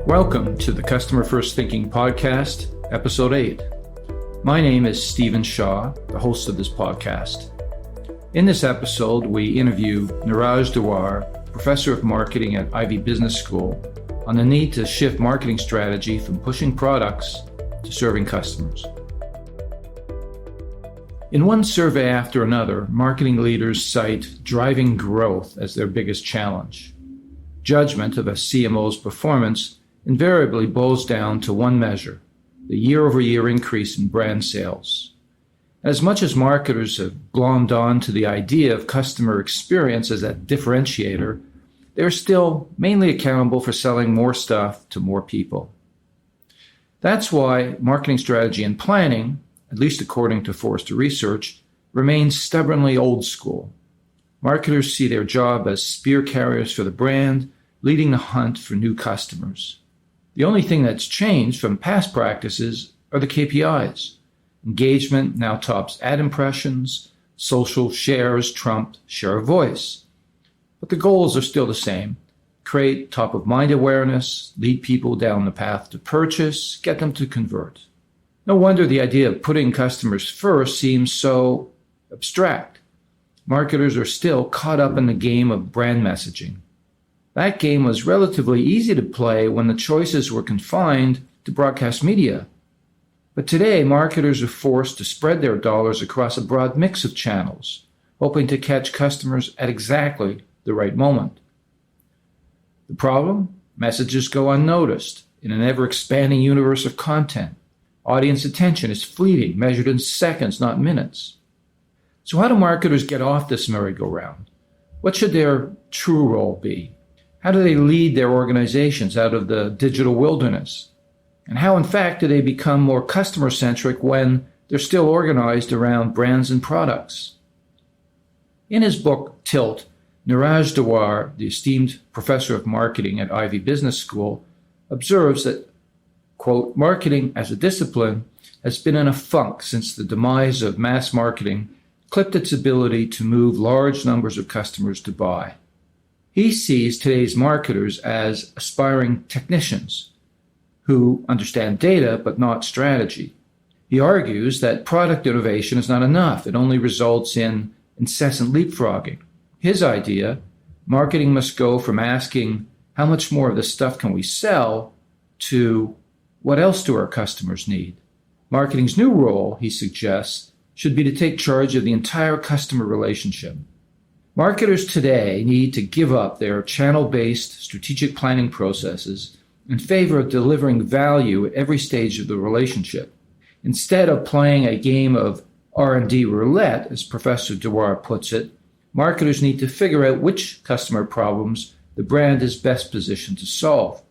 Welcome to the Customer First Thinking Podcast, Episode 8. My name is Stephen Shaw, the host of this podcast. In this episode, we interview Niraj Dawar, Professor of Marketing at Ivey Business School, on the need to shift marketing strategy from pushing products to serving customers. In one survey after another, marketing leaders cite driving growth as their biggest challenge. Judgment of a CMO's performance invariably boils down to one measure, the year-over-year increase in brand sales. As much as marketers have glommed on to the idea of customer experience as a differentiator, they're still mainly accountable for selling more stuff to more people. That's why marketing strategy and planning, at least according to Forrester Research, remains stubbornly old school. Marketers see their job as spear carriers for the brand, leading the hunt for new customers. The only thing that's changed from past practices are the KPIs. Engagement now tops ad impressions, social shares trump share of voice. But the goals are still the same. Create top-of-mind awareness, lead people down the path to purchase, get them to convert. No wonder the idea of putting customers first seems so abstract. Marketers are still caught up in the game of brand messaging. That game was relatively easy to play when the choices were confined to broadcast media. But today, marketers are forced to spread their dollars across a broad mix of channels, hoping to catch customers at exactly the right moment. The problem? Messages go unnoticed in an ever-expanding universe of content. Audience attention is fleeting, measured in seconds, not minutes. So how do marketers get off this merry-go-round? What should their true role be? How do they lead their organizations out of the digital wilderness? And how, in fact, do they become more customer-centric when they're still organized around brands and products? In his book, Tilt, Niraj Dawar, the esteemed professor of marketing at Ivey Business School, observes that, quote, marketing as a discipline has been in a funk since the demise of mass marketing clipped its ability to move large numbers of customers to buy. He sees today's marketers as aspiring technicians who understand data but not strategy. He argues that product innovation is not enough. It only results in incessant leapfrogging. His idea, marketing must go from asking how much more of this stuff can we sell to what else do our customers need? Marketing's new role, he suggests, should be to take charge of the entire customer relationship. Marketers today need to give up their channel-based strategic planning processes in favor of delivering value at every stage of the relationship. Instead of playing a game of R&D roulette, as Professor Dawar puts it, marketers need to figure out which customer problems the brand is best positioned to solve.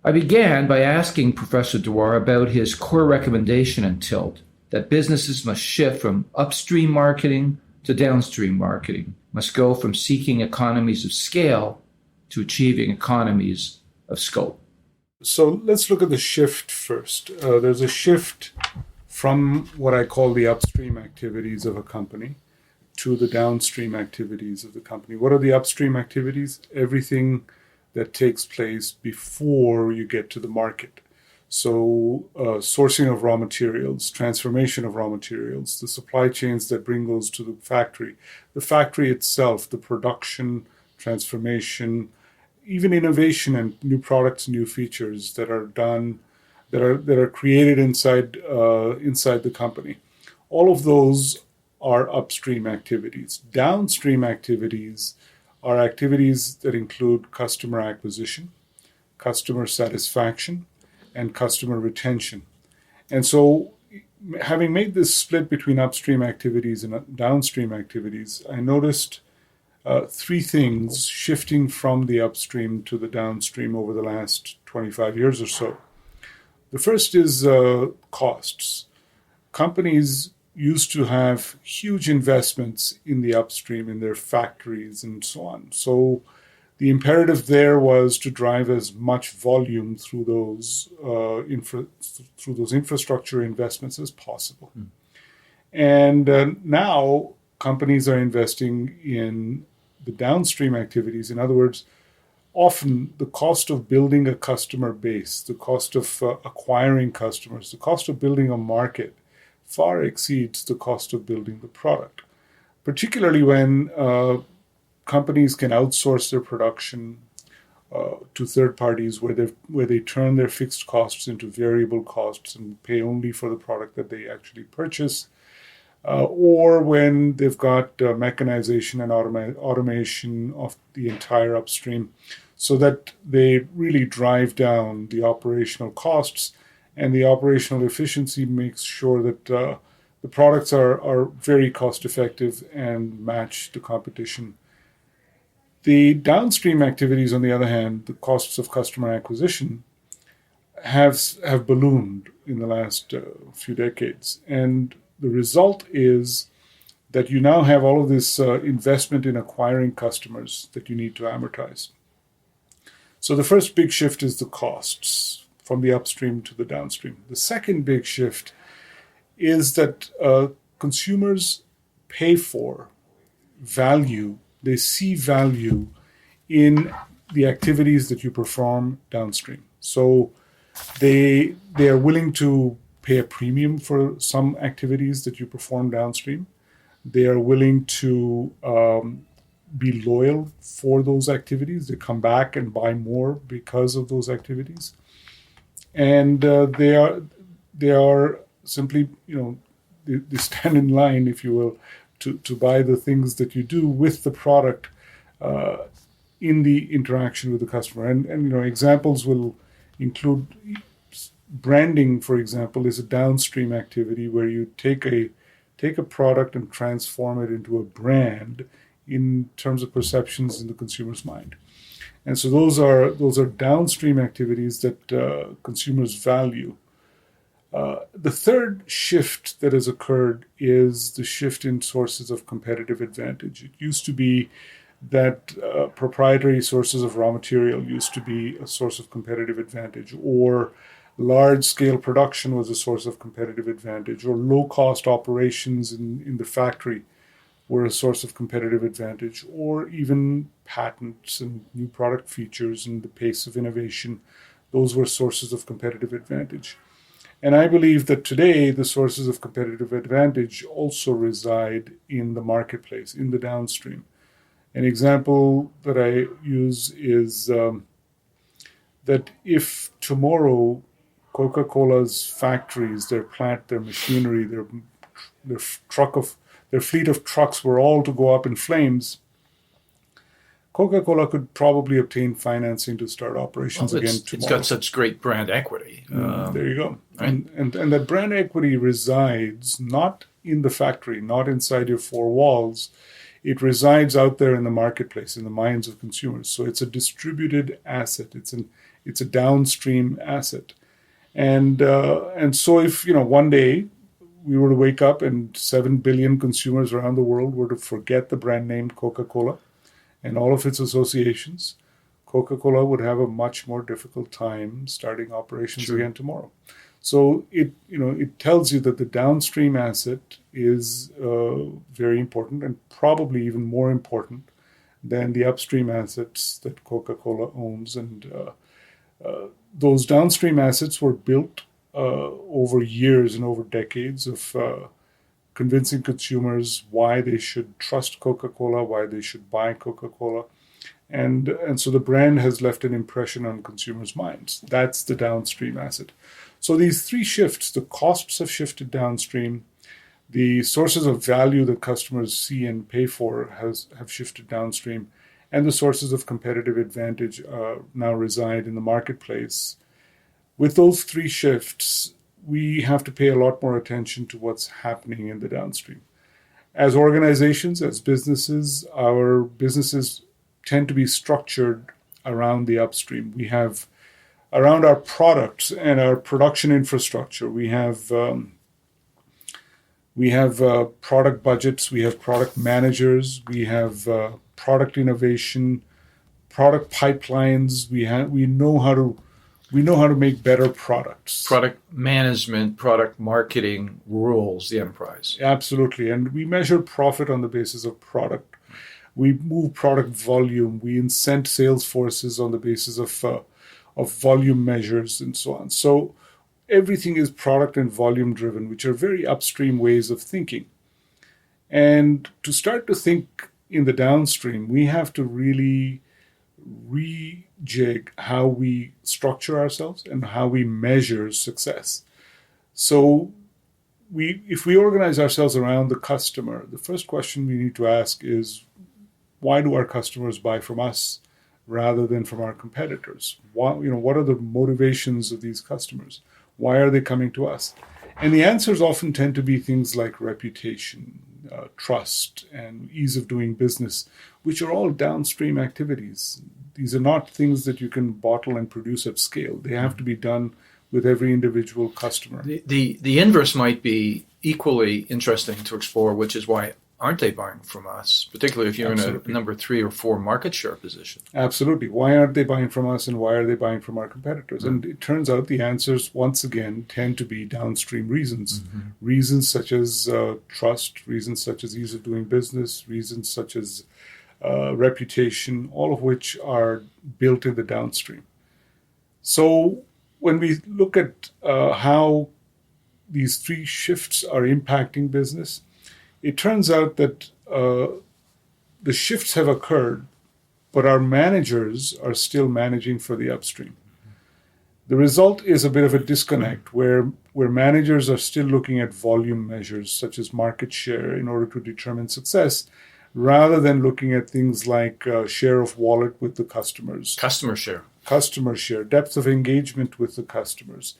I began by asking Professor Dawar about his core recommendation in Tilt, that businesses must shift from upstream marketing to downstream marketing, must go from seeking economies of scale to achieving economies of scope. So let's look at the shift first. There's a shift from what I call the upstream activities of a company to the downstream activities of the company. What are the upstream activities? Everything that takes place before you get to the market. So sourcing of raw materials, transformation of raw materials, the supply chains that bring those to the factory itself, the production, transformation, even innovation and new products, new features that are done, that are created inside the company. All of those are upstream activities. Downstream activities are activities that include customer acquisition, customer satisfaction, and customer retention. And so, having made this split between upstream activities and downstream activities, I noticed three things shifting from the upstream to the downstream over the last 25 years or so. The first is costs. Companies used to have huge investments in the upstream, in their factories and so on. So the imperative there was to drive as much volume through those infrastructure investments as possible. And now companies are investing in the downstream activities. In other words, often the cost of building a customer base, the cost of acquiring customers, the cost of building a market far exceeds the cost of building the product, particularly when companies can outsource their production to third parties where they turn their fixed costs into variable costs and pay only for the product that they actually purchase, or when they've got mechanization and automation of the entire upstream, so that they really drive down the operational costs, and the operational efficiency makes sure that the products are very cost effective and match the competition. The downstream activities, on the other hand, the costs of customer acquisition, have ballooned in the last few decades. And the result is that you now have all of this investment in acquiring customers that you need to amortize. So the first big shift is the costs from the upstream to the downstream. The second big shift is that consumers pay for value. They see value in the activities that you perform downstream. So they are willing to pay a premium for some activities that you perform downstream. They are willing to be loyal for those activities. They come back and buy more because of those activities. And they are simply, they stand in line, if you will, to buy the things that you do with the product in the interaction with the customer. And examples will include branding, for example, is a downstream activity where you take a product and transform it into a brand in terms of perceptions in the consumer's mind. And so those are downstream activities that consumers value. The third shift that has occurred is the shift in sources of competitive advantage. It used to be that proprietary sources of raw material used to be a source of competitive advantage, or large-scale production was a source of competitive advantage, or low-cost operations in the factory were a source of competitive advantage, or even patents and new product features and the pace of innovation. Those were sources of competitive advantage. And I believe that today the sources of competitive advantage also reside in the marketplace, in the downstream. An example that I use is that if tomorrow Coca-Cola's factories, their plant, their machinery, their fleet of trucks were all to go up in flames, Coca-Cola could probably obtain financing to start operations again tomorrow. It's got such great brand equity. There you go. Right? And that brand equity resides not in the factory, not inside your four walls. It resides out there in the marketplace, in the minds of consumers. So it's a distributed asset. It's a downstream asset. And so if one day we were to wake up and 7 billion consumers around the world were to forget the brand name Coca-Cola and all of its associations, Coca-Cola would have a much more difficult time starting operations again tomorrow. So it tells you that the downstream asset is very important, and probably even more important than the upstream assets that Coca-Cola owns. And those downstream assets were built over years and over decades of convincing consumers why they should trust Coca-Cola, why they should buy Coca-Cola. And so the brand has left an impression on consumers' minds. That's the downstream asset. So these three shifts, the costs have shifted downstream, the sources of value that customers see and pay for have shifted downstream, and the sources of competitive advantage now reside in the marketplace. With those three shifts, we have to pay a lot more attention to what's happening in the downstream. As organizations, as businesses, our businesses tend to be structured around the upstream. We have, around our products and our production infrastructure, we have product budgets, we have product managers, we have product innovation, product pipelines. We know how to make better products. Product management, product marketing rules the enterprise. Absolutely. And we measure profit on the basis of product. We move product volume. We incent sales forces on the basis of volume measures and so on. So everything is product and volume driven, which are very upstream ways of thinking. And to start to think in the downstream, we have to really rejig how we structure ourselves and how we measure success. So if we organize ourselves around the customer, the first question we need to ask is, why do our customers buy from us rather than from our competitors? What are the motivations of these customers? Why are they coming to us? And the answers often tend to be things like reputation, trust, and ease of doing business, which are all downstream activities. These are not things that you can bottle and produce at scale. They have to be done with every individual customer. The inverse might be equally interesting to explore, which is why aren't they buying from us, particularly if you're Absolutely. in a number 3 or 4 market share position? Absolutely. Why aren't they buying from us, and why are they buying from our competitors? Mm-hmm. And it turns out the answers, once again, tend to be downstream reasons. Reasons such as trust, reasons such as ease of doing business, reasons such as reputation, all of which are built in the downstream. So when we look at how these 3 shifts are impacting business, it turns out that the shifts have occurred, but our managers are still managing for the upstream. The result is a bit of a disconnect where managers are still looking at volume measures such as market share in order to determine success, rather than looking at things like share of wallet with the customers. Customer share, Depth of engagement with the customers,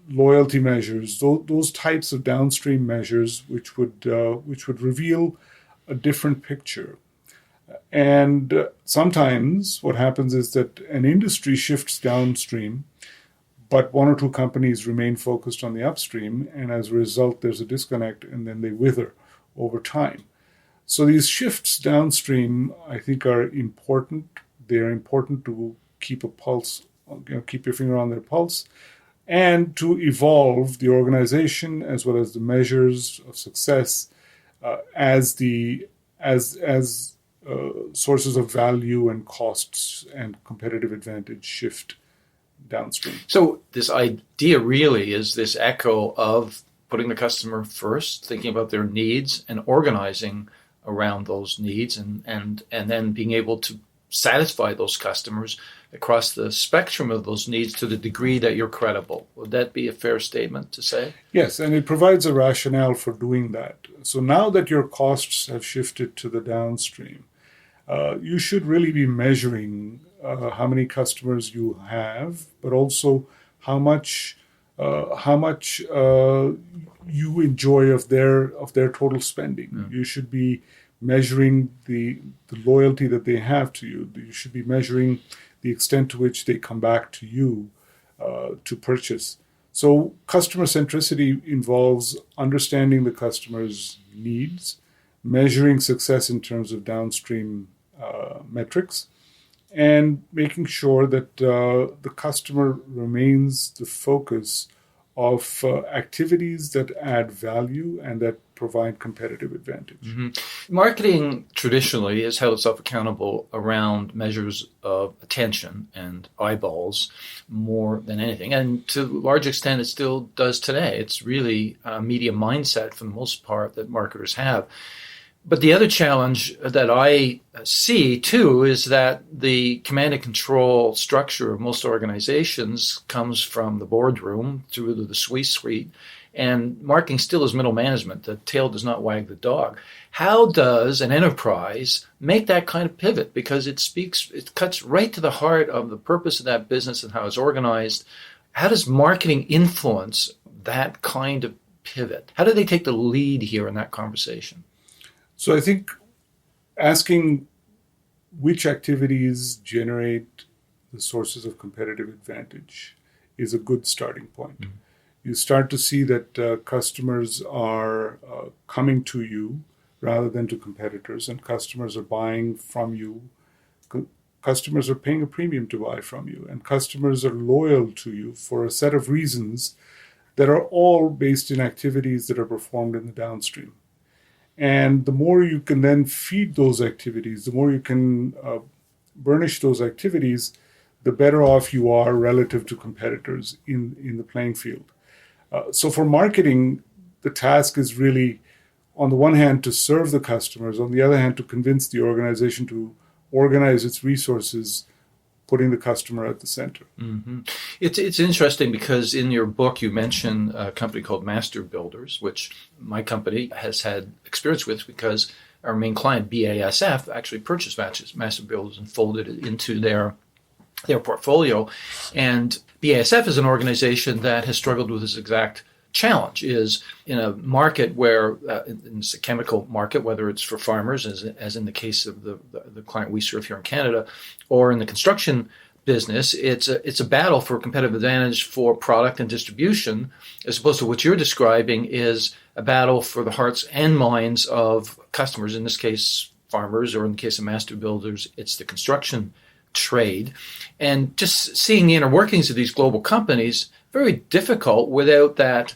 loyalty measures, those types of downstream measures which would reveal a different picture. And sometimes what happens is that an industry shifts downstream, but 1 or 2 companies remain focused on the upstream, and as a result there's a disconnect, and then they wither over time. So these shifts downstream, I think, are important. They're important to keep a pulse, keep your finger on their pulse, and to evolve the organization as well as the measures of success as sources of value and costs and competitive advantage shift downstream. So this idea really is this echo of putting the customer first, thinking about their needs and organizing around those needs, and then being able to satisfy those customers across the spectrum of those needs to the degree that you're credible. Would that be a fair statement to say? Yes, and it provides a rationale for doing that. So now that your costs have shifted to the downstream, you should really be measuring how many customers you have, but also how much you enjoy of their total spending. Mm. You should be measuring the loyalty that they have to you. You should be measuring the extent to which they come back to you to purchase. So customer centricity involves understanding the customer's needs, measuring success in terms of downstream metrics, and making sure that the customer remains the focus of activities that add value and that provide competitive advantage. Mm-hmm. Marketing traditionally has held itself accountable around measures of attention and eyeballs more than anything. And to a large extent, it still does today. It's really a media mindset for the most part that marketers have. But the other challenge that I see, too, is that the command and control structure of most organizations comes from the boardroom through to the C-suite, and marketing still is middle management. The tail does not wag the dog. How does an enterprise make that kind of pivot? Because it cuts right to the heart of the purpose of that business and how it's organized. How does marketing influence that kind of pivot? How do they take the lead here in that conversation? So I think asking which activities generate the sources of competitive advantage is a good starting point. Mm-hmm. You start to see that customers are coming to you rather than to competitors, and customers are buying from you. Customers are paying a premium to buy from you, and customers are loyal to you for a set of reasons that are all based in activities that are performed in the downstream. And the more you can then feed those activities, the more you can burnish those activities, the better off you are relative to competitors in the playing field. So for marketing, the task is really, on the one hand, to serve the customers, on the other hand, to convince the organization to organize its resources, putting the customer at the center. Mm-hmm. It's interesting because in your book you mention a company called Master Builders, which my company has had experience with because our main client, BASF, actually purchased Master Builders and folded it into their portfolio. And BASF is an organization that has struggled with this exact challenge, is in a market where, in the chemical market, whether it's for farmers, as in the case of the client we serve here in Canada, or in the construction business, it's a battle for competitive advantage for product and distribution, as opposed to what you're describing is a battle for the hearts and minds of customers, in this case farmers, or in the case of Master Builders, it's the construction trade. And just seeing the inner workings of these global companies, very difficult without that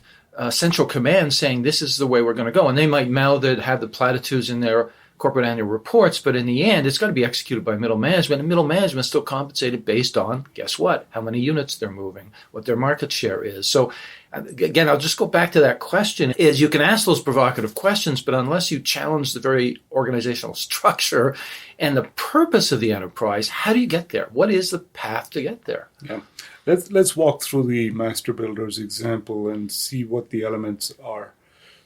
central command saying this is the way we're going to go. And they might mouth it, have the platitudes in their corporate annual reports, but in the end, it's got to be executed by middle management. And middle management is still compensated based on, guess what, how many units they're moving, what their market share is. So again, I'll just go back to that question, is you can ask those provocative questions, but unless you challenge the very organizational structure and the purpose of the enterprise, how do you get there? What is the path to get there? Yeah. Let's walk through the Master Builders example and see what the elements are.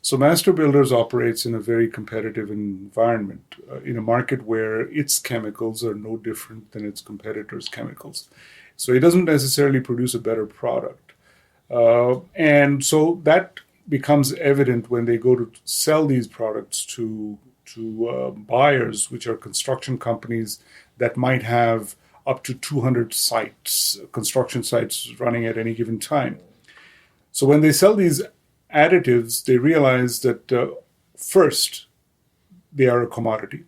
So Master Builders operates in a very competitive environment, in a market where its chemicals are no different than its competitors' chemicals. So it doesn't necessarily produce a better product. And so that becomes evident when they go to sell these products to buyers, which are construction companies that might have up to 200 sites, construction sites running at any given time. So when they sell these additives, they realize that first, they are a commodity,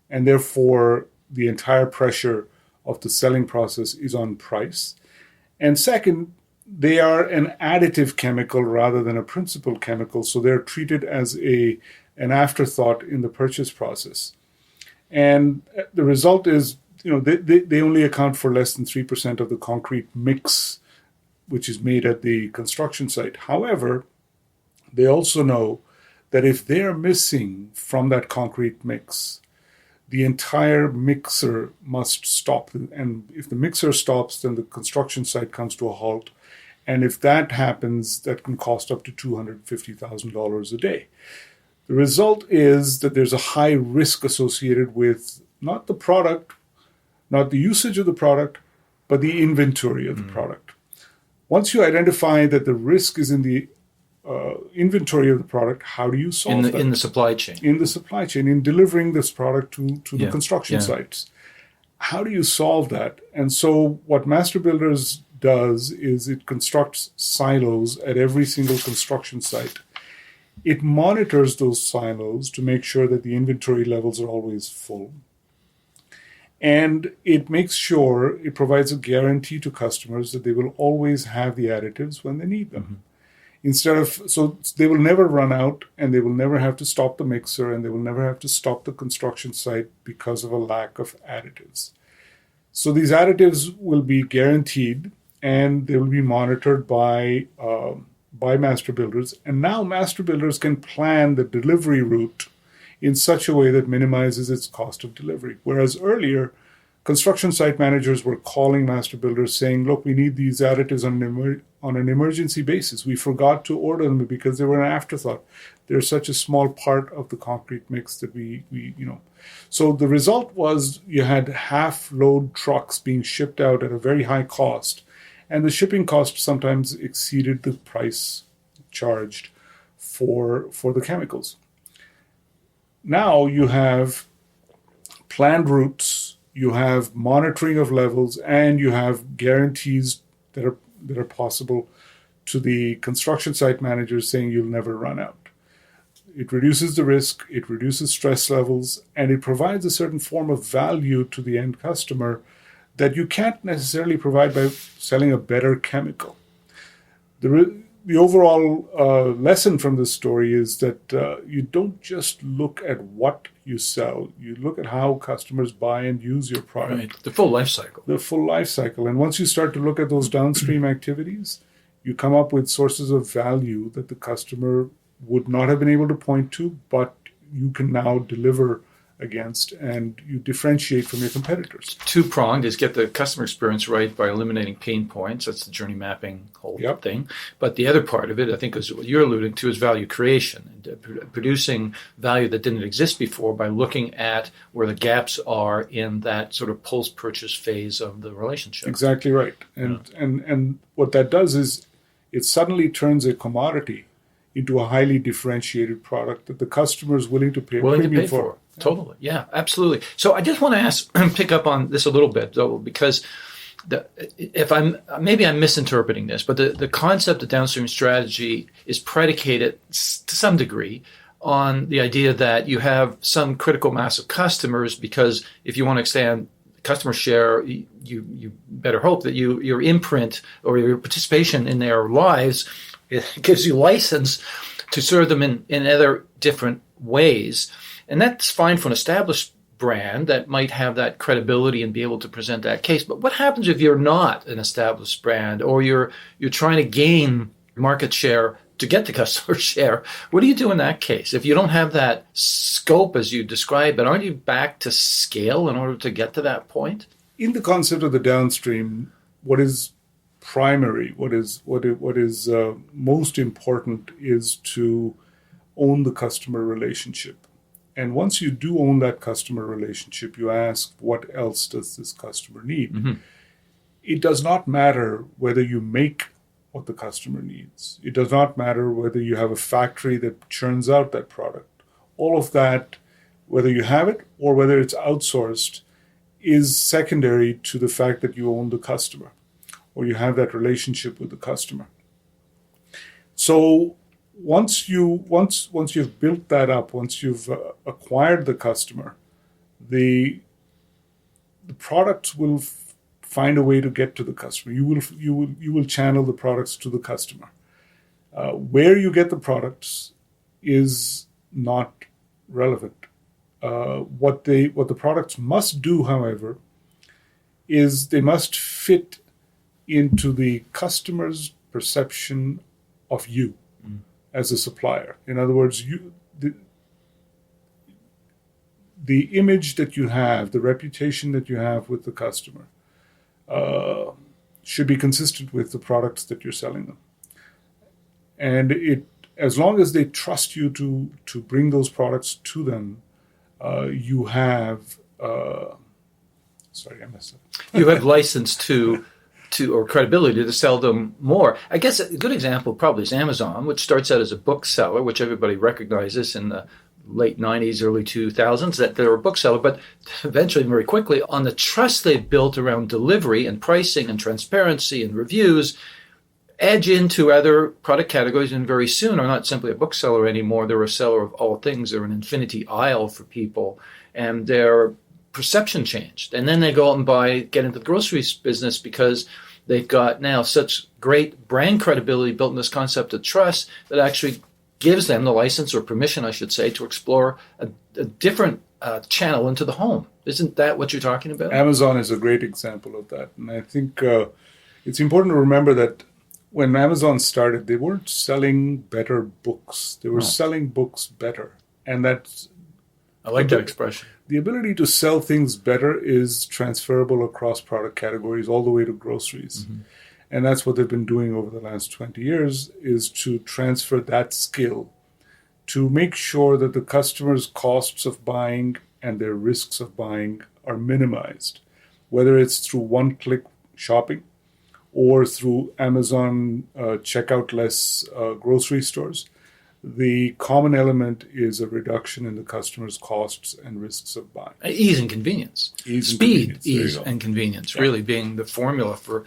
and therefore the entire pressure of the selling process is on price. And second, they are an additive chemical rather than a principal chemical, so they're treated as an afterthought in the purchase process. And the result is, they only account for less than 3% of the concrete mix which is made at the construction site. However, they also know that if they're missing from that concrete mix, the entire mixer must stop. And if the mixer stops, then the construction site comes to a halt. And if that happens, that can cost up to $250,000 a day. The result is that there's a high risk associated with not the product, not the usage of the product, but the inventory of the product. Once you identify that the risk is in the inventory of the product, how do you solve that? In the supply chain. In the supply chain, in delivering this product to the construction sites. How do you solve that? And so what Master Builders does is it constructs silos at every single construction site. It monitors those silos to make sure that the inventory levels are always full. And it makes sure it provides a guarantee to customers that they will always have the additives when they need them. So they will never run out, and they will never have to stop the mixer, and they will never have to stop the construction site because of a lack of additives. So these additives will be guaranteed, and they will be monitored by Master Builders. And now Master Builders can plan the delivery route in such a way that minimizes its cost of delivery. Whereas earlier, construction site managers were calling Master Builders saying, look, we need these additives on an emergency basis. We forgot to order them because they were an afterthought. They're such a small part of the concrete mix that we. So the result was you had half-load trucks being shipped out at a very high cost, and the shipping cost sometimes exceeded the price charged for the chemicals. Now you have planned routes, you have monitoring of levels, and you have guarantees that are possible to the construction site managers saying you'll never run out. It reduces the risk, it reduces stress levels, and it provides a certain form of value to the end customer that you can't necessarily provide by selling a better chemical. The the overall lesson from this story is that you don't just look at what you sell. You look at how customers buy and use your product. Right. The full life cycle. The full life cycle. And once you start to look at those downstream activities, you come up with sources of value that the customer would not have been able to point to, but you can now deliver against, and you differentiate from your competitors. Two-pronged is get the customer experience right by eliminating pain points. That's the journey mapping whole thing. But the other part of it, I think, is what you're alluding to, is value creation, and producing value that didn't exist before by looking at where the gaps are in that sort of post-purchase phase of the relationship. Exactly right. And what that does is it suddenly turns a commodity into a highly differentiated product that the customer is willing to pay a premium for. Totally. Yeah, absolutely. So I just want to pick up on this a little bit, though, because maybe I'm misinterpreting this, but the concept of downstream strategy is predicated to some degree on the idea that you have some critical mass of customers, because if you want to expand customer share, you better hope that your imprint or your participation in their lives, it gives you license to serve them in other different ways. And that's fine for an established brand that might have that credibility and be able to present that case. But what happens if you're not an established brand, or you're trying to gain market share to get the customer share? What do you do in that case? If you don't have that scope as you describe it, aren't you back to scale in order to get to that point? In the concept of the downstream, what is primary, what is most important is to own the customer relationship. And once you do own that customer relationship, you ask, what else does this customer need? Mm-hmm. It does not matter whether you make what the customer needs. It does not matter whether you have a factory that churns out that product. All of that, whether you have it or whether it's outsourced, is secondary to the fact that you own the customer or you have that relationship with the customer. So once you've built that up, once you've acquired the customer, the products will find a way to get to the customer. You will channel the products to the customer. Where you get the products is not relevant. What the products must do, however, is they must fit into the customer's perception of you as a supplier. In other words, the image that you have, the reputation that you have with the customer, should be consistent with the products that you're selling them. And as long as they trust you to bring those products to them, you have sorry, I messed up. You have license to or credibility to sell them more. I guess a good example probably is Amazon, which starts out as a bookseller, which everybody recognizes in the late 90s, early 2000s, that they're a bookseller, but eventually very quickly on the trust they've built around delivery and pricing and transparency and reviews, edge into other product categories, and very soon are not simply a bookseller anymore. They're a seller of all things. They're an infinity aisle for people, and their perception changed. And then they go out and get into the groceries business because they've got now such great brand credibility built in this concept of trust that actually gives them the license, or permission, I should say, to explore a different channel into the home. Isn't that what you're talking about? Amazon is a great example of that. And I think it's important to remember that when Amazon started, they weren't selling better books. They were selling books better. And that's... I like that expression. The ability to sell things better is transferable across product categories all the way to groceries. Mm-hmm. And that's what they've been doing over the last 20 years, is to transfer that skill to make sure that the customer's costs of buying and their risks of buying are minimized, whether it's through one-click shopping or through Amazon checkout-less grocery stores. The common element is a reduction in the customer's costs and risks of buying. Ease and convenience. Speed, ease, and convenience, really being the formula for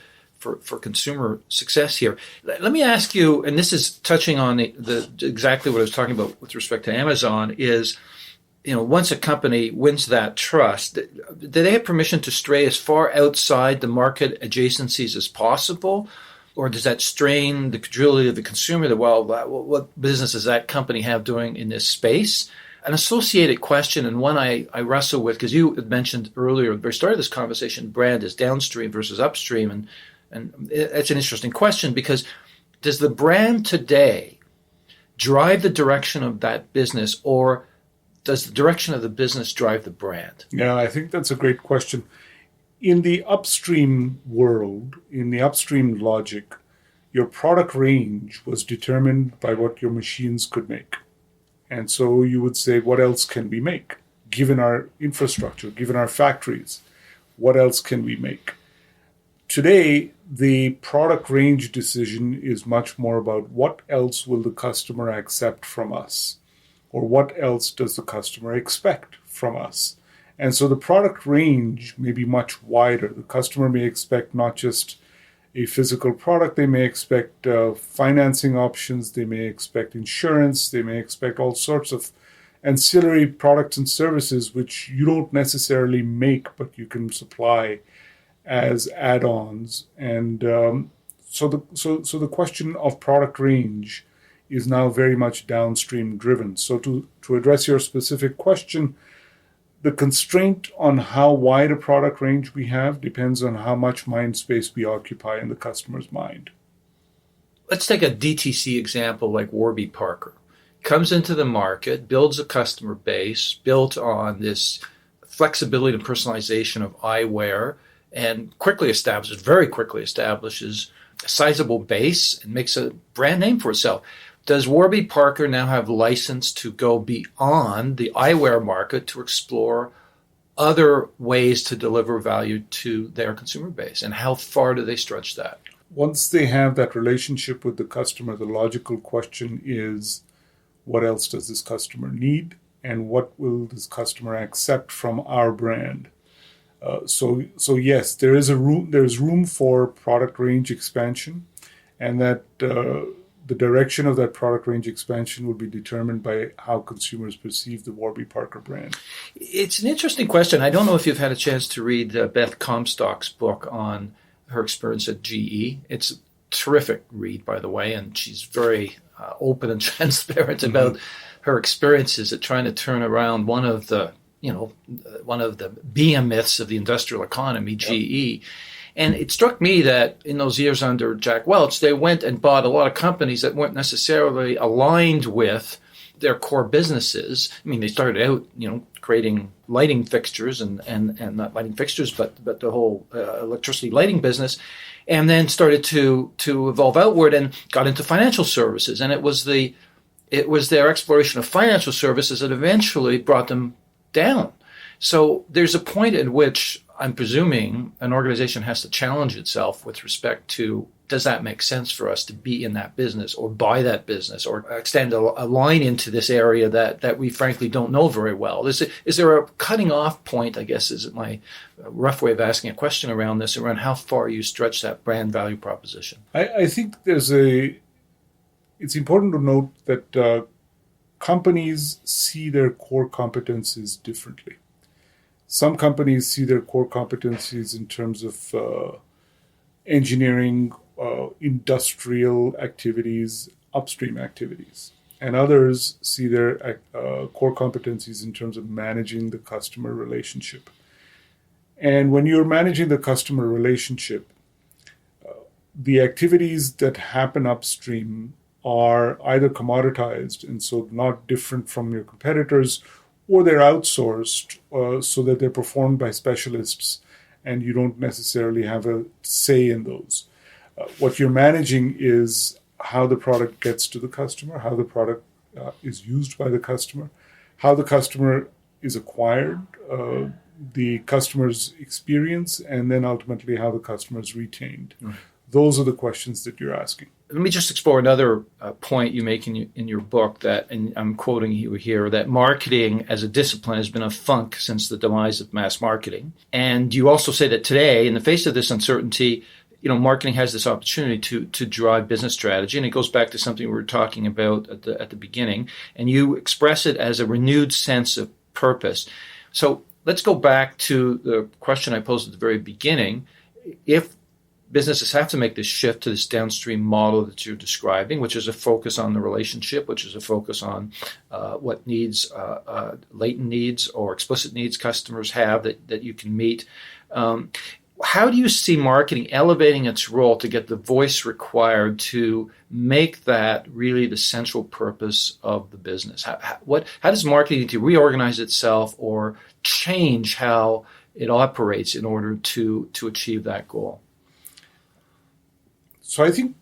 consumer success here. Let me ask you, and this is touching on exactly what I was talking about with respect to Amazon, is, once a company wins that trust, do they have permission to stray as far outside the market adjacencies as possible? Or does that strain the credulity of the consumer that, well, what business does that company have doing in this space? An associated question, and one I wrestle with, because you had mentioned earlier at the very start of this conversation, brand is downstream versus upstream. And it's an interesting question, because does the brand today drive the direction of that business, or does the direction of the business drive the brand? Yeah, I think that's a great question. In the upstream world, in the upstream logic, your product range was determined by what your machines could make. And so you would say, what else can we make? Given our infrastructure, given our factories, what else can we make? Today, the product range decision is much more about what else will the customer accept from us, or what else does the customer expect from us. And so the product range may be much wider. The customer may expect not just a physical product, they may expect financing options, they may expect insurance, they may expect all sorts of ancillary products and services which you don't necessarily make, but you can supply as add-ons. And so the question of product range is now very much downstream driven. So to address your specific question, the constraint on how wide a product range we have depends on how much mind space we occupy in the customer's mind. Let's take a DTC example like Warby Parker. Comes into the market, builds a customer base built on this flexibility and personalization of eyewear, and very quickly establishes a sizable base and makes a brand name for itself. Does Warby Parker now have license to go beyond the eyewear market to explore other ways to deliver value to their consumer base? And how far do they stretch that? Once they have that relationship with the customer, the logical question is, what else does this customer need? And what will this customer accept from our brand? So yes, there's room for product range expansion, and that the direction of that product range expansion will be determined by how consumers perceive the Warby Parker brand. It's an interesting question. I don't know if you've had a chance to read Beth Comstock's book on her experience at GE. It's a terrific read, by the way, and she's very open and transparent about her experiences at trying to turn around one of the behemoths of the industrial economy, GE. And it struck me that in those years under Jack Welch, they went and bought a lot of companies that weren't necessarily aligned with their core businesses. I mean, they started out, creating lighting fixtures and not lighting fixtures, but the whole electricity lighting business, and then started to evolve outward and got into financial services. And it was their exploration of financial services that eventually brought them down. So there's a point at which I'm presuming an organization has to challenge itself with respect to, does that make sense for us to be in that business or buy that business or extend a line into this area that we frankly don't know very well? Is there a cutting off point, I guess, is my rough way of asking a question around this, around how far you stretch that brand value proposition? I think it's important to note that companies see their core competencies differently. Some companies see their core competencies in terms of engineering, industrial activities, upstream activities. And others see their core competencies in terms of managing the customer relationship. And when you're managing the customer relationship, the activities that happen upstream are either commoditized and so not different from your competitors, or they're outsourced so that they're performed by specialists and you don't necessarily have a say in those. What you're managing is how the product gets to the customer, how the product is used by the customer, how the customer is acquired, the customer's experience, and then ultimately how the customer is retained. Mm. Those are the questions that you're asking. Let me just explore another point you make in your book that, and I'm quoting you here, that marketing as a discipline has been a funk since the demise of mass marketing. And you also say that today, in the face of this uncertainty, marketing has this opportunity to drive business strategy. And it goes back to something we were talking about at the beginning. And you express it as a renewed sense of purpose. So let's go back to the question I posed at the very beginning. If businesses have to make this shift to this downstream model that you're describing, which is a focus on the relationship, which is a focus on what needs, latent needs or explicit needs customers have that you can meet. How do you see marketing elevating its role to get the voice required to make that really the central purpose of the business? How does marketing need to reorganize itself or change how it operates in order to achieve that goal? So I think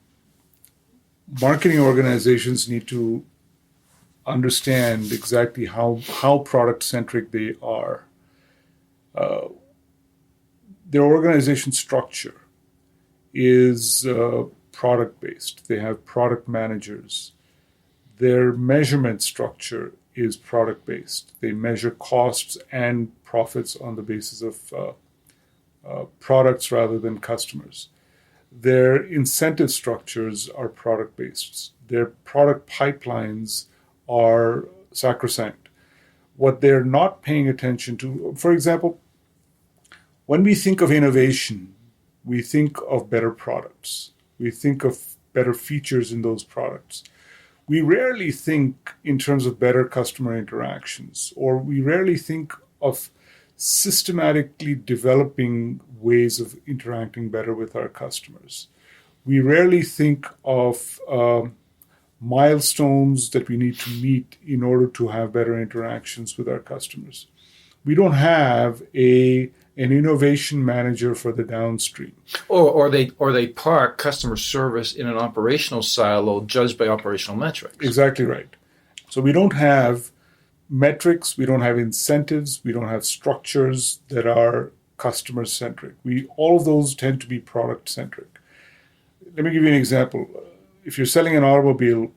marketing organizations need to understand exactly how product-centric they are. Their organization structure is product-based. They have product managers. Their measurement structure is product-based. They measure costs and profits on the basis of products rather than customers. Their incentive structures are product-based. Their product pipelines are sacrosanct. What they're not paying attention to, for example, when we think of innovation, we think of better products. We think of better features in those products. We rarely think in terms of better customer interactions, or we rarely think of systematically developing ways of interacting better with our customers. We rarely think of milestones that we need to meet in order to have better interactions with our customers. We don't have an innovation manager for the downstream. Or they park customer service in an operational silo judged by operational metrics. Exactly right. So we don't have metrics, we don't have incentives, we don't have structures that are customer-centric. All of those tend to be product-centric. Let me give you an example. If you're selling an automobile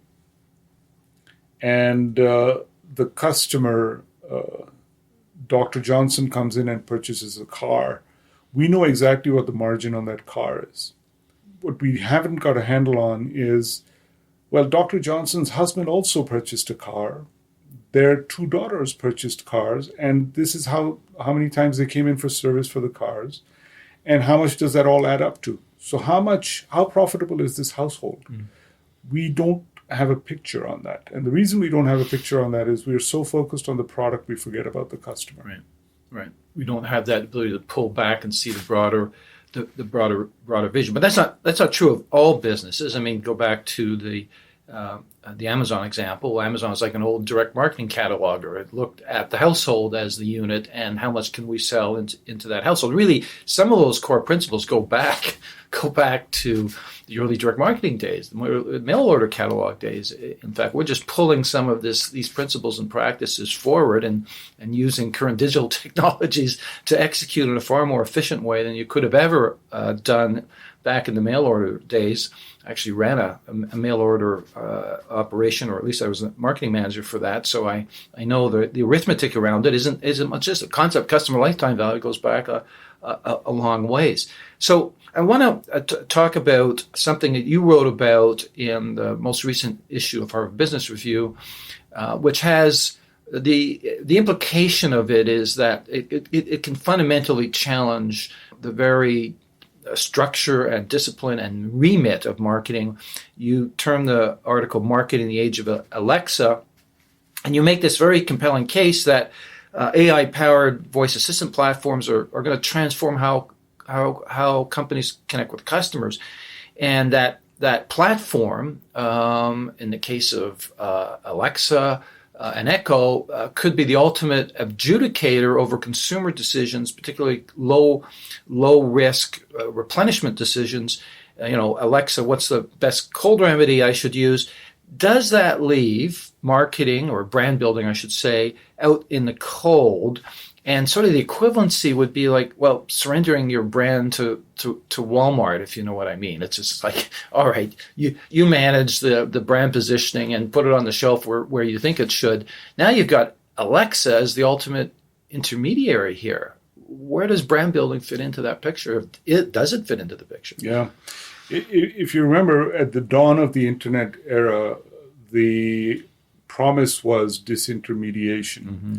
and the customer, Dr. Johnson, comes in and purchases a car, we know exactly what the margin on that car is. What we haven't got a handle on is, well, Dr. Johnson's husband also purchased a car. Their two daughters purchased cars, and this is how many times they came in for service for the cars, and how much does that all add up to? So how profitable is this household? We don't have a picture on that. And the reason we don't have a picture on that is we're so focused on the product, we forget about the customer. Right. We don't have that ability to pull back and see the broader vision. But that's not true of all businesses. I mean, go back to the Amazon example. Amazon is like an old direct marketing cataloger. It looked at the household as the unit and how much can we sell into that household. Really, some of those core principles go back to the early direct marketing days, the mail order catalog days. In fact, we're just pulling some of these principles and practices forward and using current digital technologies to execute in a far more efficient way than you could have ever done back in the mail order days. I actually ran a mail order operation, or at least I was a marketing manager for that. So I know the arithmetic around it isn't much just a concept. Customer lifetime value goes back a long ways. So I want to talk about something that you wrote about in the most recent issue of Harvard Business Review, which has the implication of it is that it can fundamentally challenge the very structure and discipline and remit of marketing. You term the article "Marketing in the Age of Alexa," and you make this very compelling case that AI-powered voice assistant platforms are going to transform how companies connect with customers, and that platform, in the case of Alexa and Echo, could be the ultimate adjudicator over consumer decisions, particularly low risk replenishment decisions. Alexa, what's the best cold remedy I should use? Does that leave marketing, or brand building, I should say, out in the cold? And sort of the equivalency would be like, well, surrendering your brand to Walmart, if you know what I mean. It's just like, all right, you manage the brand positioning and put it on the shelf where you think it should. Now you've got Alexa as the ultimate intermediary here. Where does brand building fit into that picture? Does it fit into the picture? Yeah. If you remember, at the dawn of the internet era, the promise was disintermediation. Mm-hmm.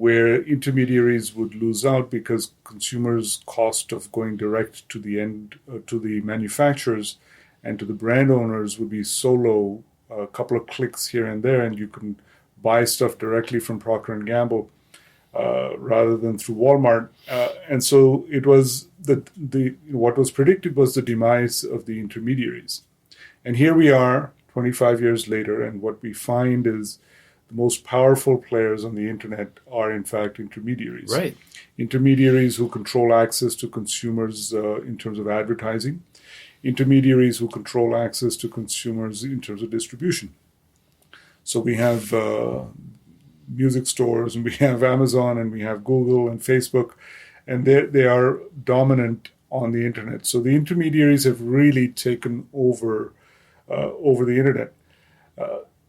where intermediaries would lose out because consumers' cost of going direct to the end, to the manufacturers and to the brand owners would be so low, a couple of clicks here and there, and you can buy stuff directly from Procter and Gamble rather than through Walmart. And so it was the what was predicted was the demise of the intermediaries. And here we are 25 years later, and what we find is the most powerful players on the internet are in fact intermediaries. Right. Intermediaries who control access to consumers in terms of advertising, intermediaries who control access to consumers in terms of distribution. So we have music stores, and we have Amazon, and we have Google and Facebook, and they are dominant on the internet. So the intermediaries have really taken over the internet.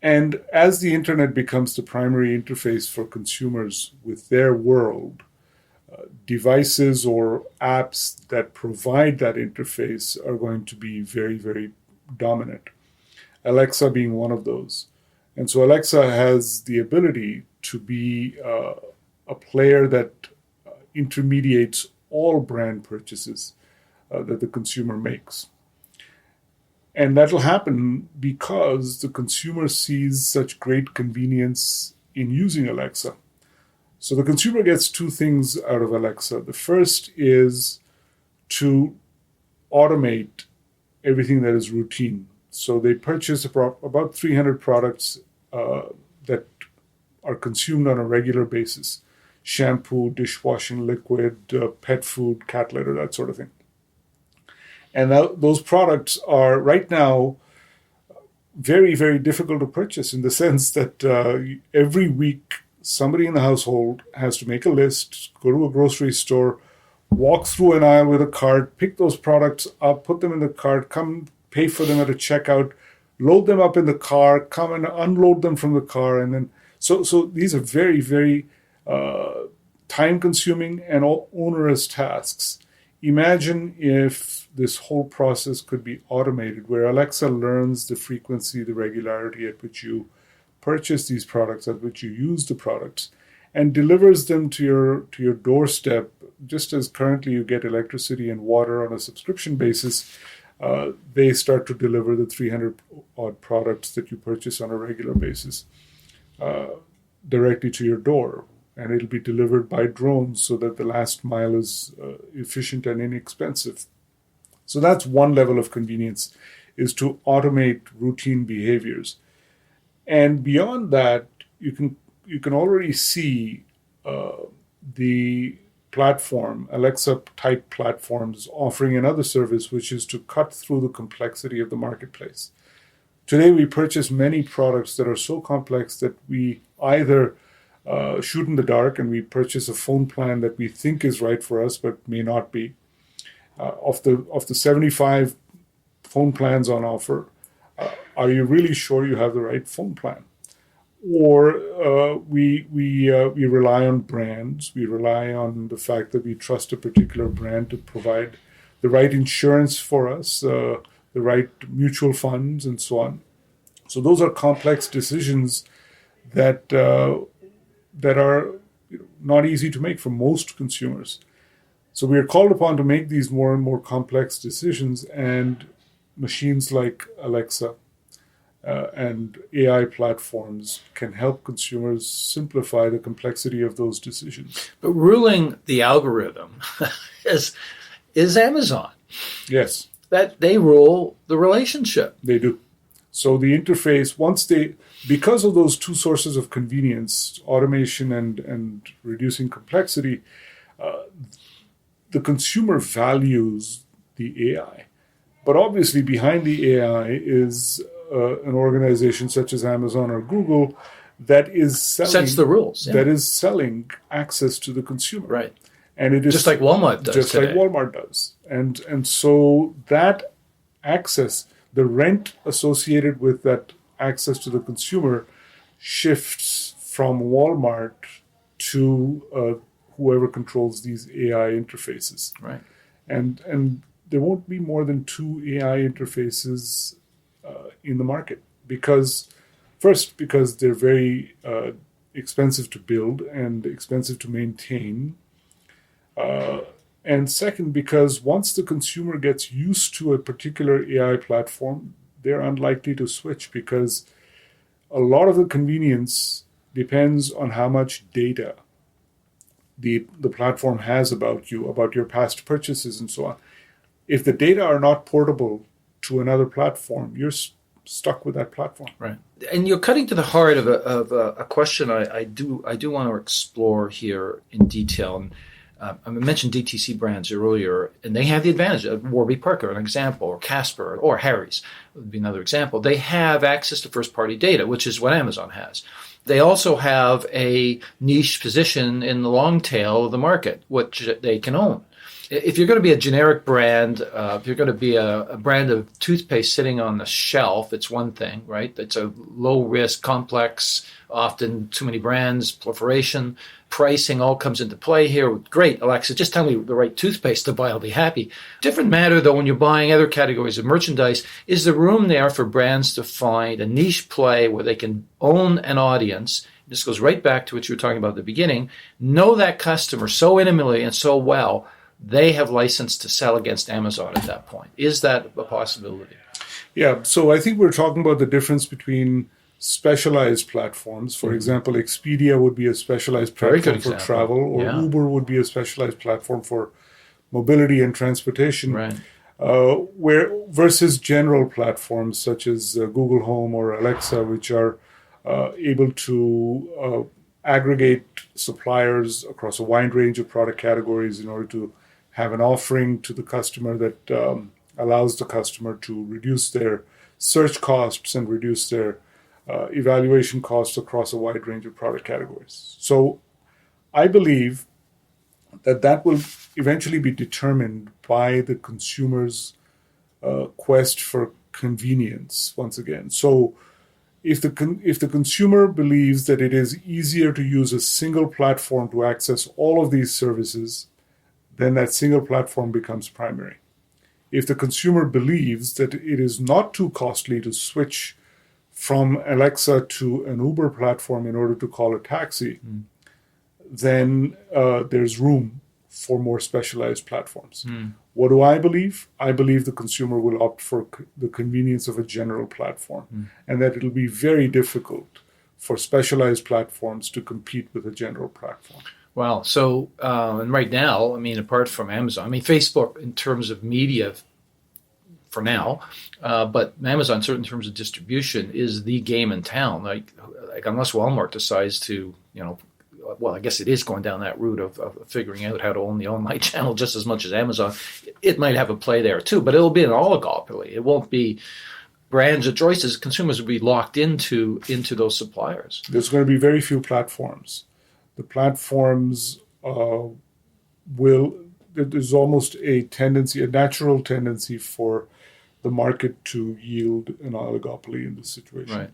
And as the internet becomes the primary interface for consumers with their world, devices or apps that provide that interface are going to be very, very dominant. Alexa being one of those. And so Alexa has the ability to be a player that intermediates all brand purchases that the consumer makes. And that'll happen because the consumer sees such great convenience in using Alexa. So the consumer gets two things out of Alexa. The first is to automate everything that is routine. So they purchase about 300 products that are consumed on a regular basis. Shampoo, dishwashing liquid, pet food, cat litter, that sort of thing. And those products are right now very, very difficult to purchase in the sense that every week somebody in the household has to make a list, go to a grocery store, walk through an aisle with a cart, pick those products up, put them in the cart, come pay for them at a checkout, load them up in the car, come and unload them from the car. And then, so these are very, very time-consuming and onerous tasks. Imagine if this whole process could be automated, where Alexa learns the frequency, the regularity at which you purchase these products, at which you use the products, and delivers them to your doorstep, just as currently you get electricity and water on a subscription basis. They start to deliver the 300 odd products that you purchase on a regular basis directly to your door. And it'll be delivered by drones so that the last mile is efficient and inexpensive. So that's one level of convenience, is to automate routine behaviors. And beyond that, you can already see the platform, Alexa-type platforms, offering another service, which is to cut through the complexity of the marketplace. Today, we purchase many products that are so complex that we either shoot in the dark and we purchase a phone plan that we think is right for us but may not be. Of the 75 phone plans on offer, are you really sure you have the right phone plan? Or we rely on brands. We rely on the fact that we trust a particular brand to provide the right insurance for us, the right mutual funds, and so on. So those are complex decisions that are not easy to make for most consumers. So we are called upon to make these more and more complex decisions, and machines like Alexa and AI platforms can help consumers simplify the complexity of those decisions. But ruling the algorithm is Amazon. Yes. That they rule the relationship. They do. So the interface, because of those two sources of convenience, automation and reducing complexity, the consumer values the AI. But obviously behind the AI is an organization such as Amazon or Google that is selling, sets the rules. Yeah. That is selling access to the consumer. Right. And it is just like Walmart does just today. like Walmart does. And so that access, the rent associated with that access to the consumer, shifts from Walmart to whoever controls these AI interfaces. Right. And there won't be more than 2 AI interfaces in the market because they're very expensive to build and expensive to maintain. And second, because once the consumer gets used to a particular AI platform, they're unlikely to switch because a lot of the convenience depends on how much data the platform has about you, about your past purchases and so on. If the data are not portable to another platform, you're stuck with that platform. Right. And you're cutting to the heart of a question I do want to explore here in detail. And I mentioned DTC brands earlier, and they have the advantage of Warby Parker, an example, or Casper, or Harry's would be another example. They have access to first-party data, which is what Amazon has. They also have a niche position in the long tail of the market, which they can own. If you're going to be a generic brand, if you're going to be a brand of toothpaste sitting on the shelf, it's one thing, right? It's a low-risk, complex, often too many brands, proliferation, pricing all comes into play here. Great, Alexa, just tell me the right toothpaste to buy, I'll be happy. Different matter, though, when you're buying other categories of merchandise, is the room there for brands to find a niche play where they can own an audience. This goes right back to what you were talking about at the beginning. Know that customer so intimately and so well, they have license to sell against Amazon at that point. Is that a possibility? Yeah, so I think we're talking about the difference between specialized platforms. For example, Expedia would be a specialized platform for travel, or Uber would be a specialized platform for mobility and transportation. Right. Where versus general platforms such as Google Home or Alexa, which are able to aggregate suppliers across a wide range of product categories in order to have an offering to the customer that allows the customer to reduce their search costs and reduce their evaluation costs across a wide range of product categories. So I believe that will eventually be determined by the consumer's quest for convenience once again. So if the consumer believes that it is easier to use a single platform to access all of these services, then that single platform becomes primary. If the consumer believes that it is not too costly to switch from Alexa to an Uber platform in order to call a taxi, then there's room for more specialized platforms. What do I believe? I believe the consumer will opt for the convenience of a general platform, and that it'll be very difficult for specialized platforms to compete with a general platform. Wow. So, and right now, I mean, apart from Amazon, I mean, Facebook in terms of media for now, but Amazon, certainly in terms of distribution, is the game in town. Like unless Walmart decides to, well, I guess it is going down that route of figuring out how to own the online channel just as much as Amazon. It might have a play there too, but it'll be an oligopoly. It won't be brands or choices. Consumers will be locked into those suppliers. There's going to be very few platforms. The platforms there's almost a natural tendency for the market to yield an oligopoly in this situation. Right.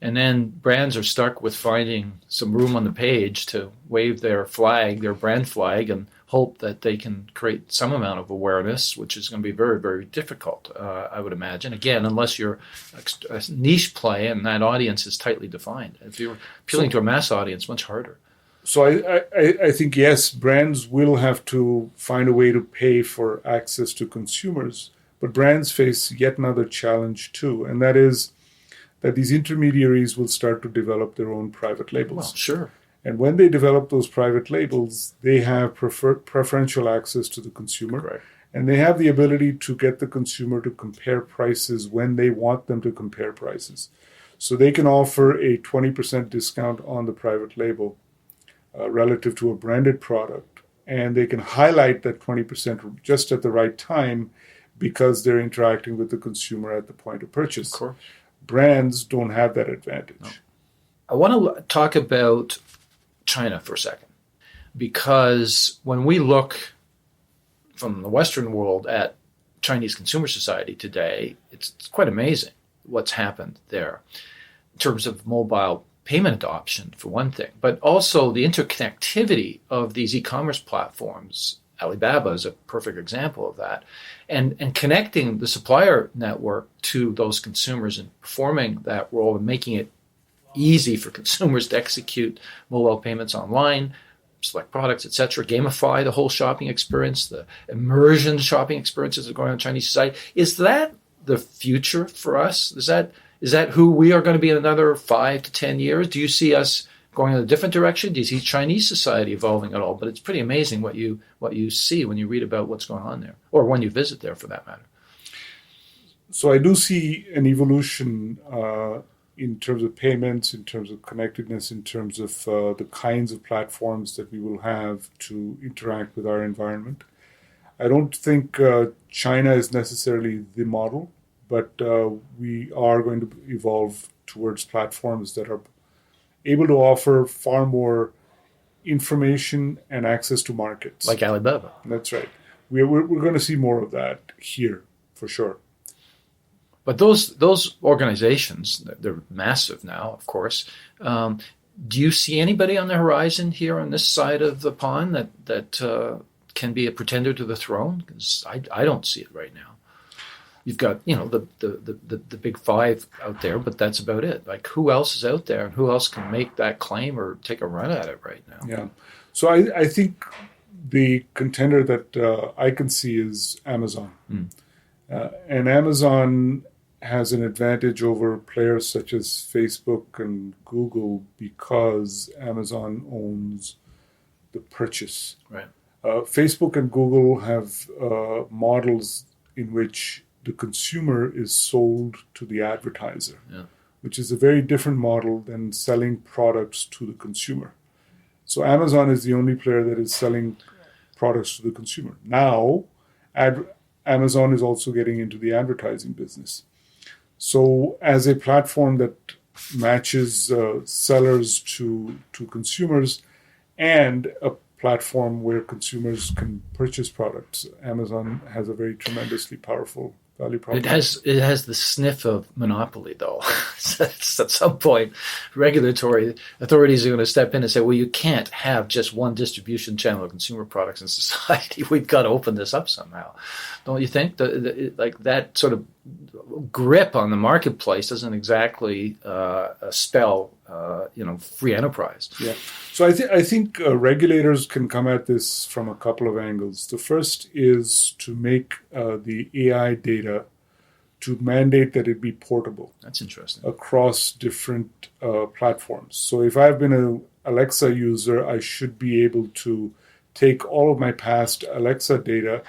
And then brands are stuck with finding some room on the page to wave their brand flag, and hope that they can create some amount of awareness, which is going to be very, very difficult, I would imagine. Again, unless you're a niche play and that audience is tightly defined. If you're appealing to a mass audience, much harder. So I think, yes, brands will have to find a way to pay for access to consumers, but brands face yet another challenge too, and that is that these intermediaries will start to develop their own private labels. Well, sure. And when they develop those private labels, they have preferential access to the consumer. Correct. And they have the ability to get the consumer to compare prices when they want them to compare prices. So they can offer a 20% discount on the private label relative to a branded product. And they can highlight that 20% just at the right time because they're interacting with the consumer at the point of purchase. Of course. Brands don't have that advantage. No. I want to talk about China for a second, because when we look from the Western world at Chinese consumer society today, it's quite amazing what's happened there in terms of mobile payment adoption, for one thing, but also the interconnectivity of these e-commerce platforms. Alibaba is a perfect example of that. And connecting the supplier network to those consumers and performing that role and making it easy for consumers to execute mobile payments online, select products, etc., gamify the whole shopping experience, the immersion shopping experiences that are going on in Chinese society. Is that the future for us? Is that who we are going to be in another 5 to 10 years? Do you see us going in a different direction? Do you see Chinese society evolving at all? But it's pretty amazing what you see when you read about what's going on there, or when you visit there, for that matter. So I do see an evolution in terms of payments, in terms of connectedness, in terms of the kinds of platforms that we will have to interact with our environment. I don't think China is necessarily the model, but we are going to evolve towards platforms that are able to offer far more information and access to markets. Like Alibaba. That's right. We're going to see more of that here, for sure. But those organizations, they're massive now, of course. Do you see anybody on the horizon here on this side of the pond that can be a pretender to the throne? Because I don't see it right now. You've got, the big five out there, but that's about it. Like, who else is out there, and who else can make that claim or take a run at it right now? Yeah. So I think the contender that I can see is Amazon. And Amazon has an advantage over players such as Facebook and Google because Amazon owns the purchase. Right. Facebook and Google have models in which the consumer is sold to the advertiser, which is a very different model than selling products to the consumer. So Amazon is the only player that is selling products to the consumer. Now, Amazon is also getting into the advertising business. So as a platform that matches sellers to consumers and a platform where consumers can purchase products, Amazon has a very tremendously powerful value proposition. It has the sniff of monopoly, though. At some point, regulatory authorities are going to step in and say, well, you can't have just one distribution channel of consumer products in society. We've got to open this up somehow. Don't you think? Like that sort of grip on the marketplace doesn't exactly spell free enterprise. Yeah. So I think regulators can come at this from a couple of angles. The first is to make the AI data, to mandate that it be portable. That's interesting. Across different platforms. So if I've been an Alexa user, I should be able to take all of my past Alexa data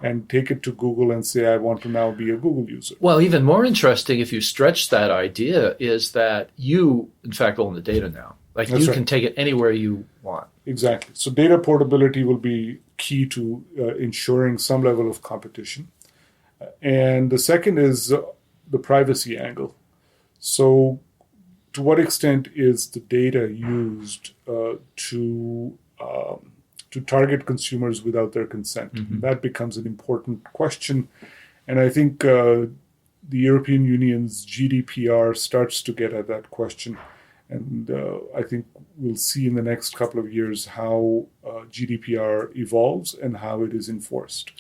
and take it to Google and say, I want to now be a Google user. Well, even more interesting, if you stretch that idea, is that you, in fact, own the data now. Like, you can take it anywhere you want. Exactly. So data portability will be key to ensuring some level of competition. And the second is the privacy angle. So to what extent is the data used to target consumers without their consent? Mm-hmm. That becomes an important question. And I think the European Union's GDPR starts to get at that question. And I think we'll see in the next couple of years how GDPR evolves and how it is enforced.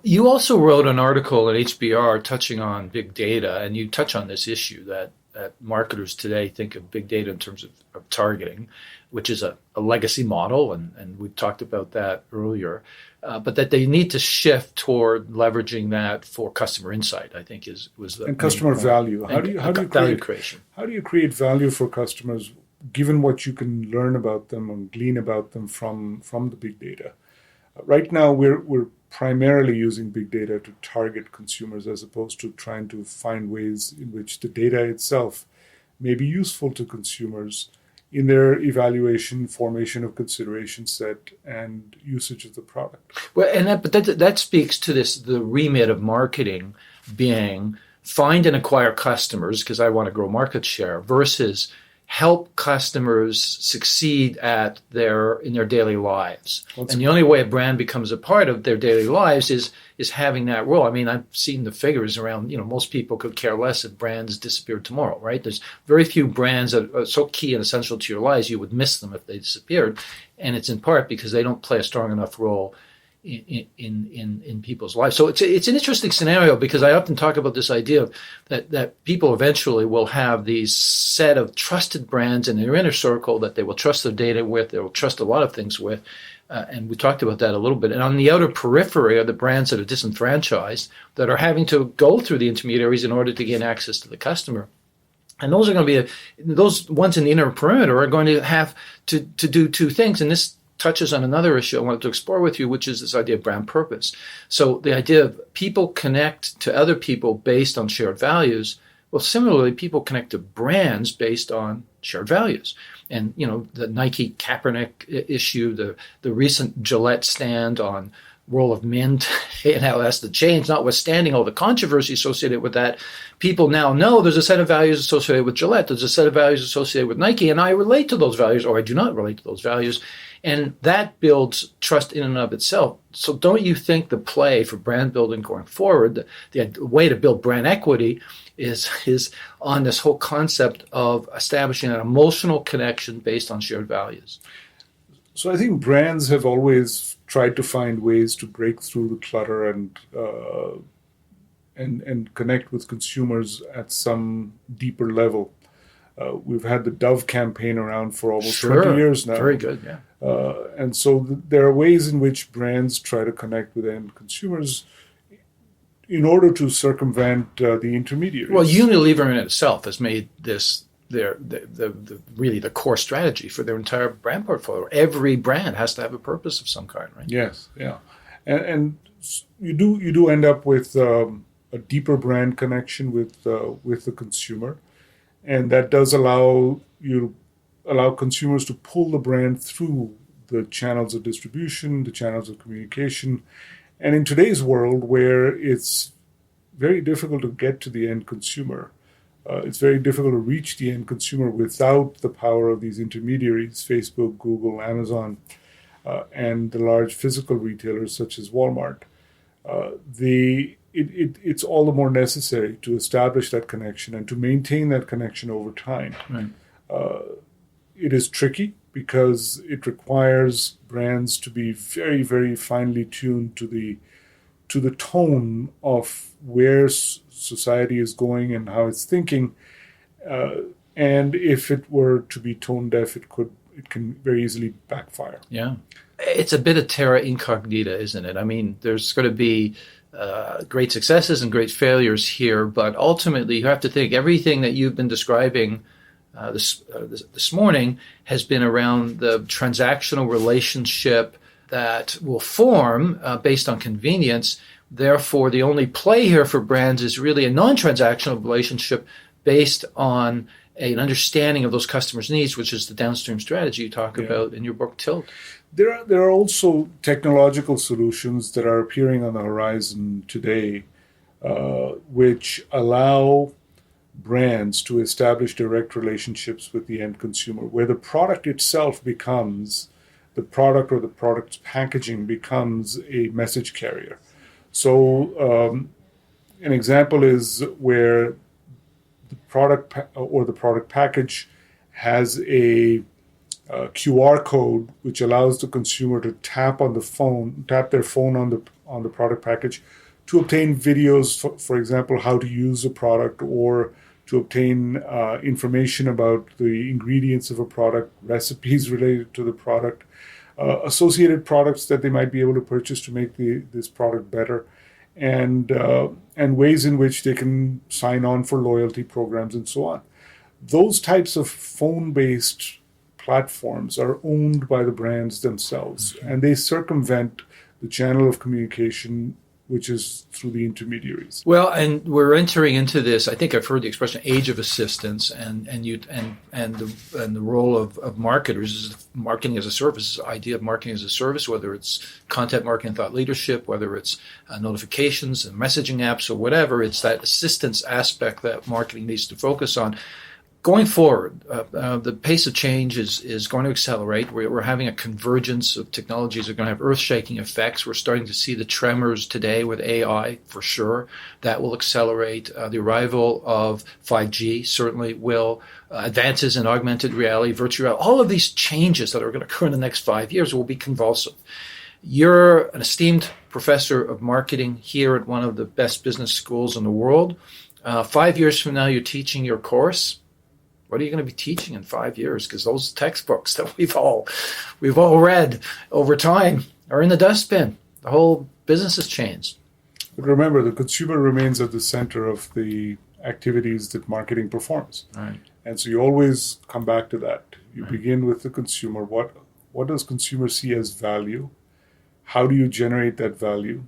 You also wrote an article at HBR touching on big data, and you touch on this issue that marketers today think of big data in terms of targeting, which is a legacy model, and we've talked about that earlier, but that they need to shift toward leveraging that for customer insight, I think was the and customer value. How do you create value for customers, given what you can learn about them and glean about them from the big data? Right now, we're primarily using big data to target consumers as opposed to trying to find ways in which the data itself may be useful to consumers in their evaluation, formation of consideration set, and usage of the product. Well, and that speaks to the remit of marketing being find and acquire customers because I want to grow market share versus help customers succeed in their daily lives. And the only way a brand becomes a part of their daily lives is having that role. I mean, I've seen the figures around, most people could care less if brands disappeared tomorrow, right? There's very few brands that are so key and essential to your lives, you would miss them if they disappeared. And it's in part because they don't play a strong enough role in people's lives. So it's an interesting scenario, because I often talk about this idea of that people eventually will have these set of trusted brands in their inner circle that they will trust their data with, they will trust a lot of things with. And we talked about that a little bit. And on the outer periphery are the brands that are disenfranchised, that are having to go through the intermediaries in order to gain access to the customer. And those are going to be, those ones in the inner perimeter are going to have to do two things. And this touches on another issue I wanted to explore with you, which is this idea of brand purpose. So the idea of people connect to other people based on shared values. Well, similarly, people connect to brands based on shared values. And, the Nike Kaepernick issue, the recent Gillette stand on role of mint and how it has to change, notwithstanding all the controversy associated with that. People now know there's a set of values associated with Gillette, there's a set of values associated with Nike, and I relate to those values, or I do not relate to those values. And that builds trust in and of itself. So don't you think the play for brand building going forward, the way to build brand equity is on this whole concept of establishing an emotional connection based on shared values? So I think brands have always tried to find ways to break through the clutter and connect with consumers at some deeper level. We've had the Dove campaign around for almost 20 years now. Very good, yeah. And so there are ways in which brands try to connect with end consumers in order to circumvent the intermediaries. Well, Unilever in itself has made this really the core strategy for their entire brand portfolio. Every brand has to have a purpose of some kind, right? Yes, yeah, and you do end up with a deeper brand connection with the consumer, and that does allow consumers to pull the brand through the channels of distribution, the channels of communication, and in today's world where it's very difficult to get to the end consumer. It's very difficult to reach the end consumer without the power of these intermediaries, Facebook, Google, Amazon, and the large physical retailers such as Walmart. It's all the more necessary to establish that connection and to maintain that connection over time. Right. It is tricky because it requires brands to be very, very finely tuned to the tone of where society is going and how it's thinking, and if it were to be tone deaf, it can very easily backfire. Yeah, it's a bit of terra incognita, isn't it? I mean, there's going to be great successes and great failures here, but ultimately you have to think everything that you've been describing this morning has been around the transactional relationship that will form based on convenience. Therefore, the only play here for brands is really a non-transactional relationship based on an understanding of those customers' needs, which is the downstream strategy you talk about in your book, Tilt. There are also technological solutions that are appearing on the horizon today, which allow brands to establish direct relationships with the end consumer, where the product itself becomes the product, or the product's packaging becomes a message carrier. So an example is where the product or the product package has a QR code which allows the consumer to tap their phone on the product package to obtain videos, for example, how to use a product, or to obtain information about the ingredients of a product, recipes related to the product, associated products that they might be able to purchase to make this product better, and ways in which they can sign on for loyalty programs and so on. Those types of phone-based platforms are owned by the brands themselves, and they circumvent the channel of communication, which is through the intermediaries. Well, and we're entering into this. I think I've heard the expression "age of assistance," and the role of marketers is marketing as a service. This idea of marketing as a service, whether it's content marketing, thought leadership, whether it's notifications and messaging apps or whatever, it's that assistance aspect that marketing needs to focus on. Going forward, the pace of change is going to accelerate. We're having a convergence of technologies that are going to have earth-shaking effects. We're starting to see the tremors today with AI, for sure. That will accelerate. The arrival of 5G certainly will. Advances in augmented reality, virtual reality, all of these changes that are going to occur in the next 5 years will be convulsive. You're an esteemed professor of marketing here at one of the best business schools in the world. 5 years from now, you're teaching your course. What are you going to be teaching in 5 years? Because those textbooks that we've all read over time are in the dustbin. The whole business has changed. But remember, the consumer remains at the center of the activities that marketing performs. Right. And so you always come back to that. You begin with the consumer. What does consumer see as value? How do you generate that value?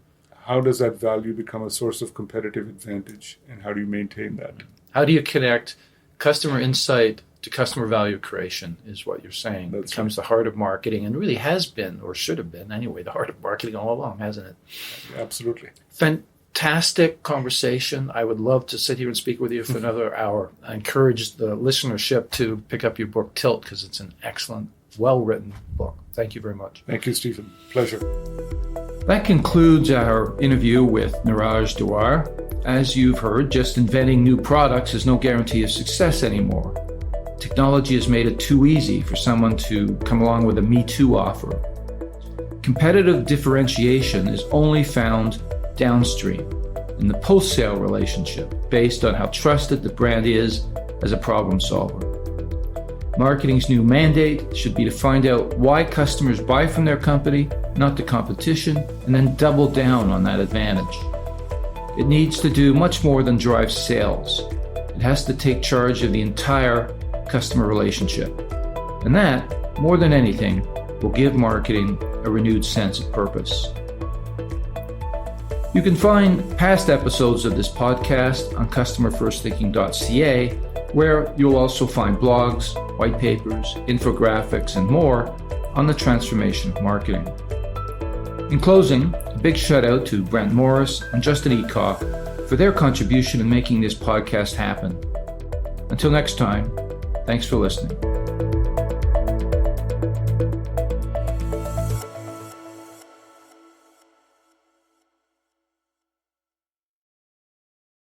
How does that value become a source of competitive advantage? And how do you maintain that? How do you connect customer insight to customer value creation is what you're saying. It becomes the heart of marketing, and really has been, or should have been anyway, the heart of marketing all along, hasn't it? Absolutely. Fantastic conversation. I would love to sit here and speak with you for another hour. I encourage the listenership to pick up your book, Tilt, because it's an excellent, well-written book. Thank you very much. Thank you, Stephen. Pleasure. That concludes our interview with Niraj Dawar. As you've heard, just inventing new products is no guarantee of success anymore. Technology has made it too easy for someone to come along with a Me Too offer. Competitive differentiation is only found downstream in the post-sale relationship based on how trusted the brand is as a problem solver. Marketing's new mandate should be to find out why customers buy from their company, not the competition, and then double down on that advantage. It needs to do much more than drive sales. It has to take charge of the entire customer relationship. And that, more than anything, will give marketing a renewed sense of purpose. You can find past episodes of this podcast on customerfirstthinking.ca, where you'll also find blogs, white papers, infographics, and more on the transformation of marketing. In closing, a big shout out to Brent Morris and Justin Eacock for their contribution in making this podcast happen. Until next time, thanks for listening.